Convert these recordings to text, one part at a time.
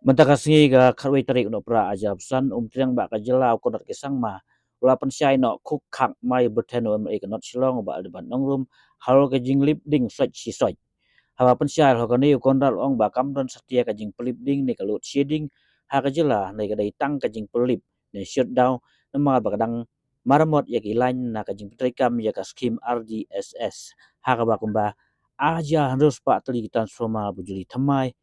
Mentakasi ga kharwei tarik no pra ajab san triang ba ka jelau konat ke sangma ula Pynshai no Khuk Khak mai Byrthen economic shillong ba Adelbert nongrum hal ke jing lip ding swat si swat hawa Pynshai ho ka ni Conrad ong ba kamron setia ka jing pelip ding ni ka load shedding ha ka jela ni ka dai tang ka jing pelip ni shutdown nama ba kadang maramot ya ki line na ka jing petrikam ya ka skim RDSS ha ka ba kumba aja harus pak teli transformer bujuli thamai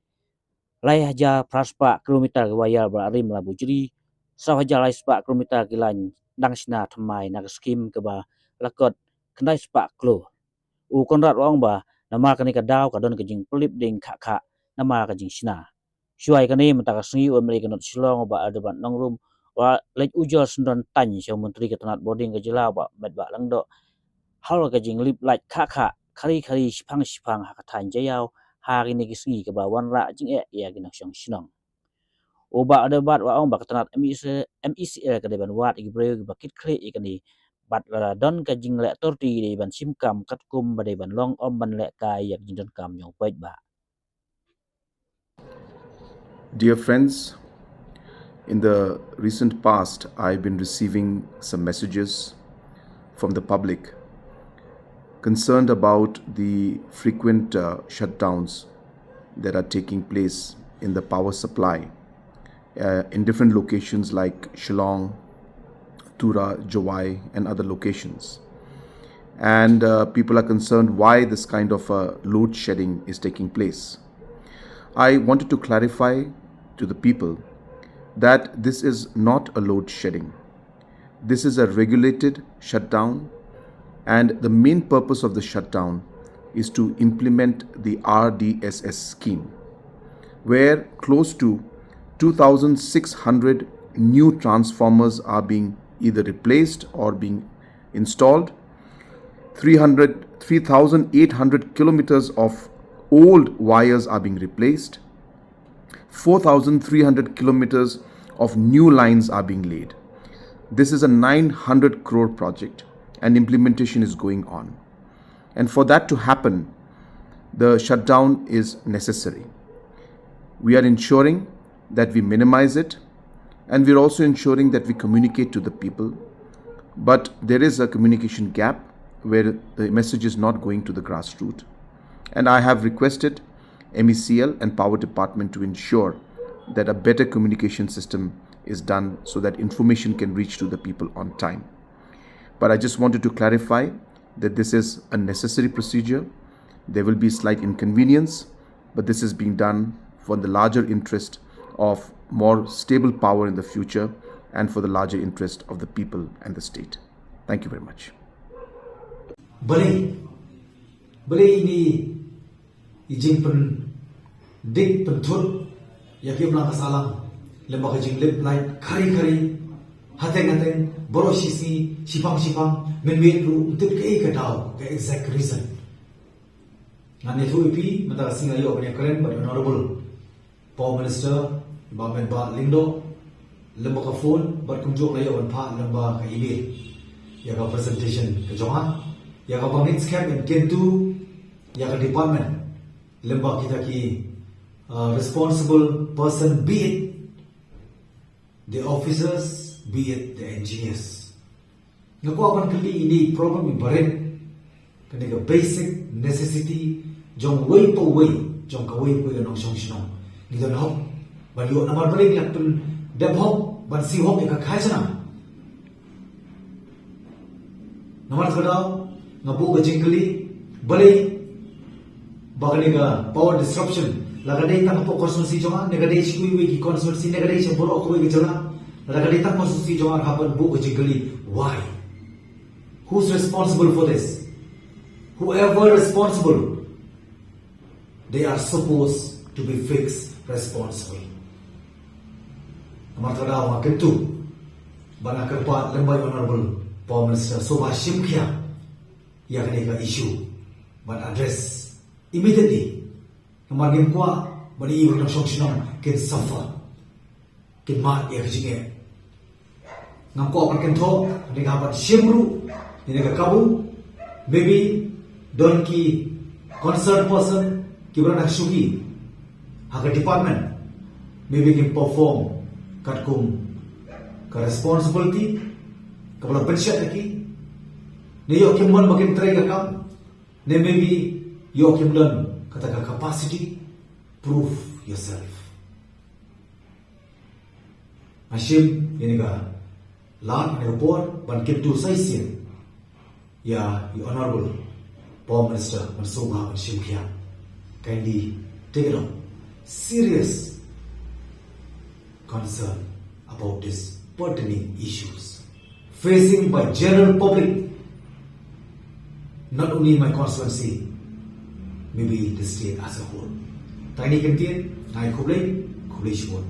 lai haja praspa kilometer waya barim la bujri sa haja lai spa kilometer kilan dang sna thamai nak skim ke ba lakot kendai spa klo u Conrad ong ba nama kani ka daw ka don ka jing pelip ding Khak nama ka jing sna shuai kani mata ka sngi o meri kanot silong ba Adelbert nongrum wa lek ujol sendon tan sio menteri ka tanat boarding ka jela ba met ba langdo hal ka jing lip like Khak khari sipang ha ka tan jayau hari ni kisngi ke ba wan ra jing ya ginang syong sinong oba ada bat wa ong ba katanat MECL ka deban wat ibreu ba kit kre ikani bat la don ka jing le torti de ban simkam katkum ba deban long om ban le ka yak jing don kam nyong pait ba. Dear friends, in the recent past, I've been receiving some messages from the public concerned about the frequent shutdowns that are taking place in the power supply in different locations like Shillong, Tura, Jawai, and other locations. And people are concerned why this kind of load shedding is taking place. I wanted to clarify to the people that this is not a load shedding. This is a regulated shutdown, and the main purpose of the shutdown is to implement the RDSS scheme, where close to 2,600 new transformers are being either replaced or being installed. 3,800 kilometers of old wires are being replaced. 4,300 kilometers of new lines are being laid. This is a 900 crore project and implementation is going on. And for that to happen, the shutdown is necessary. We are ensuring that we minimize it, and we're also ensuring that we communicate to the people. But there is a communication gap where the message is not going to the grassroots. And I have requested MECL and Power Department to ensure that a better communication system is done so that information can reach to the people on time. But I just wanted to clarify that this is a necessary procedure. There will be slight inconvenience, but this is being done for the larger interest of more stable power in the future and for the larger interest of the people and the state. Thank you very much. Bali ini ijing pen dik pentur yakim lang kasalang lembaga jing lip light kari hateng boro sipang men ru untuk ke dau ke exact reason ngani thu ipi mata singa yo bani karen but honorable Power Minister Bamen Ba Lindo lembaga phone but kumjok layo ban pha lembaga ka email ya ka presentation ke jonga ya ka bangit scam and kentu ya ka department lembaga kita ki responsible person, be it the officers, be it the engineers. Naku apan kali ini problem ibarat kena basic necessity jong way po way jong ka way po nong song sinong ni don hok ban yo namar balik lak pen dab hok ban si hok ka khai sana namar thadao ngabu ga jingkali balik bagani ga power disruption lagadai tak po konstitusi jonga negadai sikui wi ki konstitusi negadai se boro ko wi jala lagadai tak konstitusi jonga haban bu ko jingli why who's responsible for this? Whoever responsible, they are supposed to be fixed responsible. Amar thada wa kentu bana kerpa lembai honorable Power Minister Soba Shimkhya ya ka issue ban address immediately. Amar game kwa bani ibu ng song ken suffer ken ma ya jinge ngam ko apan ken tho ni ga ban shimru ni ga kabu maybe don ki concerned person ki bana shuki ha department maybe can perform kat kung ka responsibility kapala Pynshai aki ne yo kim mon makin try ka kam ne maybe yo kim learn kata ka capacity prove yourself ashim ini ka lan ne report ban kim tu sai sin ya the honorable Prime Minister Mansoba and Shimkhya kindly take it on serious concern about these pertinent issues facing by general public, not only my constituency, maybe the state as a whole. Tiny contain, I Kublai Shimon.